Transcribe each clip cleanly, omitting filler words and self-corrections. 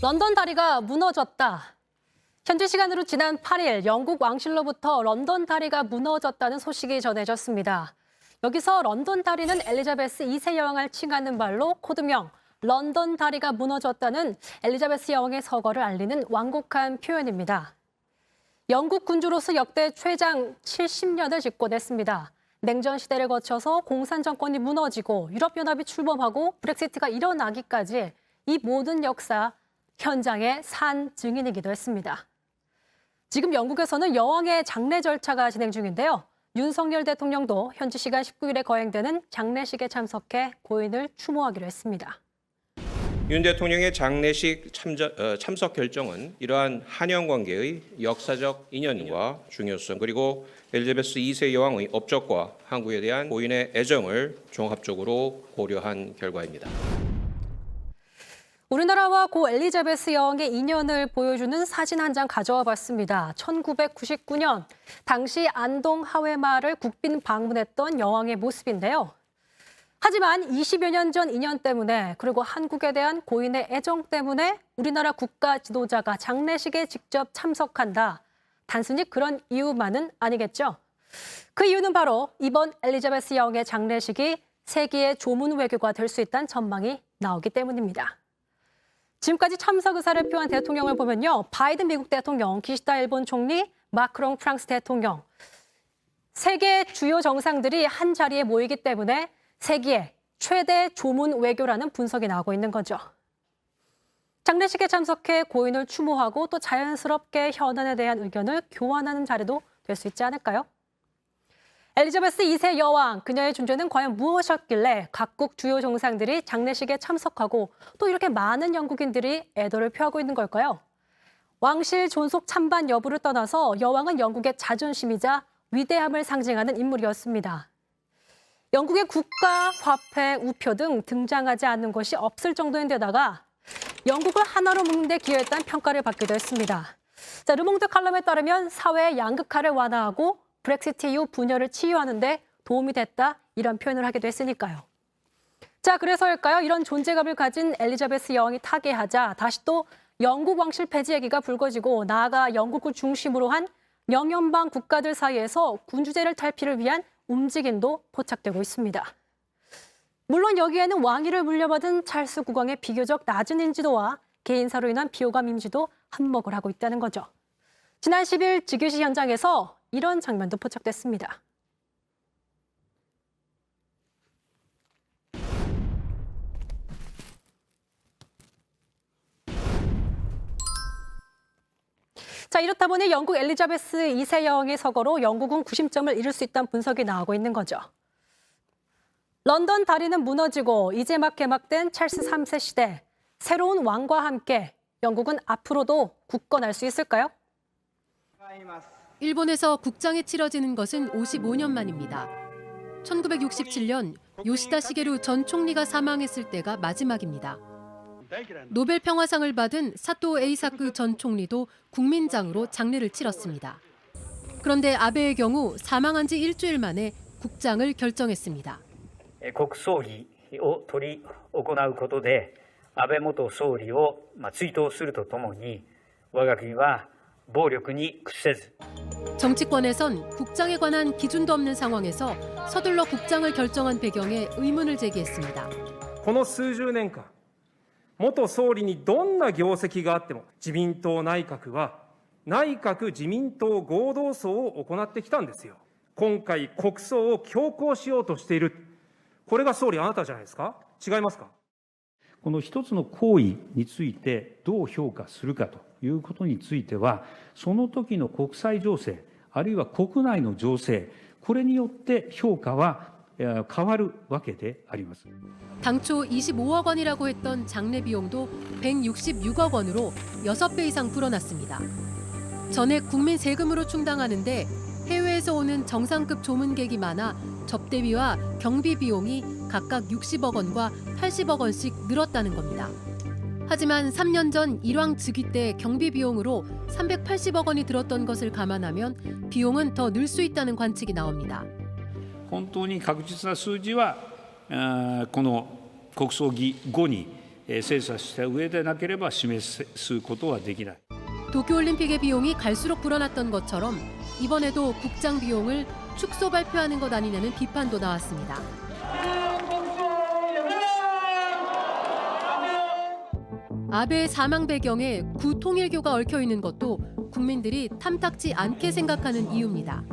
런던 다리가 무너졌다. 현지 시간으로 지난 8일 영국 왕실로부터 런던 다리가 무너졌다는 소식이 전해졌습니다. 여기서 런던 다리는 엘리자베스 2세 여왕을 칭하는 말로 코드명 런던 다리가 무너졌다는 엘리자베스 여왕의 서거를 알리는 완곡한 표현입니다. 영국 군주로서 역대 최장 70년을 집권했습니다. 냉전 시대를 거쳐서 공산 정권이 무너지고 유럽연합이 출범하고 브렉시트가 일어나기까지 이 모든 역사 현장의 산 증인이기도 했습니다. 지금 영국에서는 여왕의 장례 절차가 진행 중인데요. 윤석열 대통령도 현지 시간 19일에 거행되는 장례식에 참석해 고인을 추모하기로 했습니다. 윤 대통령의 장례식 참석 결정은 이러한 한영 관계의 역사적 인연과 중요성 그리고 엘리자베스 2세 여왕의 업적과 한국에 대한 고인의 애정을 종합적으로 고려한 결과입니다. 우리나라와 고 엘리자베스 여왕의 인연을 보여주는 사진 한 장 가져와 봤습니다. 1999년 당시 안동 하회마을 국빈 방문했던 여왕의 모습인데요. 하지만 20여 년 전 인연 때문에 그리고 한국에 대한 고인의 애정 때문에 우리나라 국가 지도자가 장례식에 직접 참석한다. 단순히 그런 이유만은 아니겠죠. 그 이유는 바로 이번 엘리자베스 여왕의 장례식이 세계의 조문 외교가 될 수 있다는 전망이 나오기 때문입니다. 지금까지 참석 의사를 표한 대통령을 보면요. 바이든 미국 대통령, 기시다 일본 총리, 마크롱 프랑스 대통령. 세계 주요 정상들이 한 자리에 모이기 때문에 세계 최대 조문 외교라는 분석이 나오고 있는 거죠. 장례식에 참석해 고인을 추모하고 또 자연스럽게 현안에 대한 의견을 교환하는 자리도 될 수 있지 않을까요? 엘리자베스 2세 여왕, 그녀의 존재는 과연 무엇이었길래 각국 주요 정상들이 장례식에 참석하고 또 이렇게 많은 영국인들이 애도를 표하고 있는 걸까요? 왕실 존속 찬반 여부를 떠나서 여왕은 영국의 자존심이자 위대함을 상징하는 인물이었습니다. 영국의 국가, 화폐, 우표 등 등장하지 않는 것이 없을 정도인데다가 영국을 하나로 묶는 데 기여했다는 평가를 받기도 했습니다. 자, 르몽드 칼럼에 따르면 사회의 양극화를 완화하고 브렉시트 이후 분열을 치유하는 데 도움이 됐다, 이런 표현을 하기도 했으니까요. 자, 그래서일까요? 이런 존재감을 가진 엘리자베스 여왕이 타계하자 다시 또 영국 왕실 폐지 얘기가 불거지고 나아가 영국을 중심으로 한 영연방 국가들 사이에서 군주제를 탈피를 위한 움직임도 포착되고 있습니다. 물론 여기에는 왕위를 물려받은 찰스 국왕의 비교적 낮은 인지도와 개인사로 인한 비호감 이미지도 한몫을 하고 있다는 거죠. 지난 10일 즉위식 현장에서 이런 장면도 포착됐습니다. 자, 이렇다 보니 영국 엘리자베스 2세 여왕의 서거로 영국은 구심점을 잃을 수 있다는 분석이 나오고 있는 거죠. 런던 다리는 무너지고 이제 막 개막된 찰스 3세 시대, 새로운 왕과 함께 영국은 앞으로도 굳건할 수 있을까요? 일본에서 국장이 치러지는 것은 55년 만입니다. 1967년 요시다 시게루 전 총리가 사망했을 때가 마지막입니다. 노벨 평화상을 받은 사토 에이사쿠 전 총리도 국민장으로 장례를 치렀습니다. 그런데 아베의 경우 사망한 지 일주일 만에 국장을 결정했습니다. 国葬儀を執り行うことで安倍元総理を追悼するとともに我が国は暴力に屈せず 정치권에선 국장에 관한 기준도 없는 상황에서 서둘러 국장을 결정한 배경에 의문을 제기했습니다. この数十年間元総理にどんな業績があっても自民党内閣は内閣自民党合同葬を行ってきたんですよ。今回国葬を強行しようとしている。これが総理あなたじゃないですか？違いますか？この一つの行為についてどう評価するかということについては、その時の国際情勢、あるいは国内の情勢、これによって評価は変わるわけであります。 당초 25억 원이라고 했던 장례 비용도 166억 원으로 6배 이상 불어났습니다. 전액 국민 세금으로 충당하는데 해외에서 오는 정상급 조문객이 많아 접대비와 경비 비용이 각각 60억 원과 80억 원씩 늘었다는 겁니다. 하지만 3년 전 일왕 즉위 때 경비 비용으로 380억 원이 들었던 것을 감안하면 비용은 더 늘 수 있다는 관측이 나옵니다. 本当に確実な数字はこの国葬儀後に精査した上でなければ示すことはできない。 도쿄올림픽의 비용이 갈수록 불어났던 것처럼 이번에도 국장 비용을 축소 발표하는 것 아니냐는 비판도 나왔습니다. 아베의 사망 배경에 구통일교가 얽혀 있는 것도 국민들이 탐탁지 않게 생각하는 이유입니다.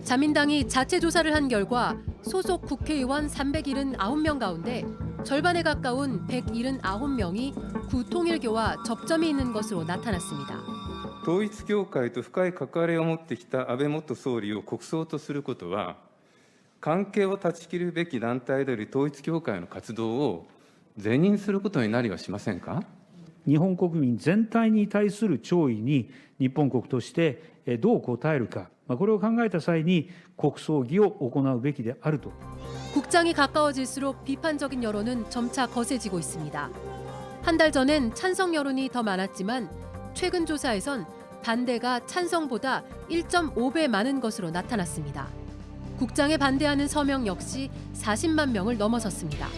자민당이 자체 조사를 한 결과 소속 국회의원 379명 가운데 절반에 가까운 179명이 구통일교와 접점이 있는 것으로 나타났습니다. 統一教会と深い関わりを持ってきた安倍元総理を国葬とすることは、関係を断ち切るべき団体である統一教会の活動を是認することになりはしませんか。日本国民全体に対する弔意に日本国としてどう応えるか、これを考えた際に国葬儀を行うべきであると。 국장이 가까워질수록 비판적인 여론은 점차 거세지고 있습니다. 한 달 전엔 찬성 여론이 더 많았지만 최근 조사에선 반대가 찬성보다 1.5배 많은 것으로 나타났습니다. 국장에 반대하는 서명 역시 40만 명을 넘어섰습니다.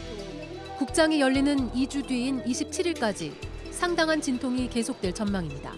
국장이 열리는 2주 뒤인 27일까지 상당한 진통이 계속될 전망입니다.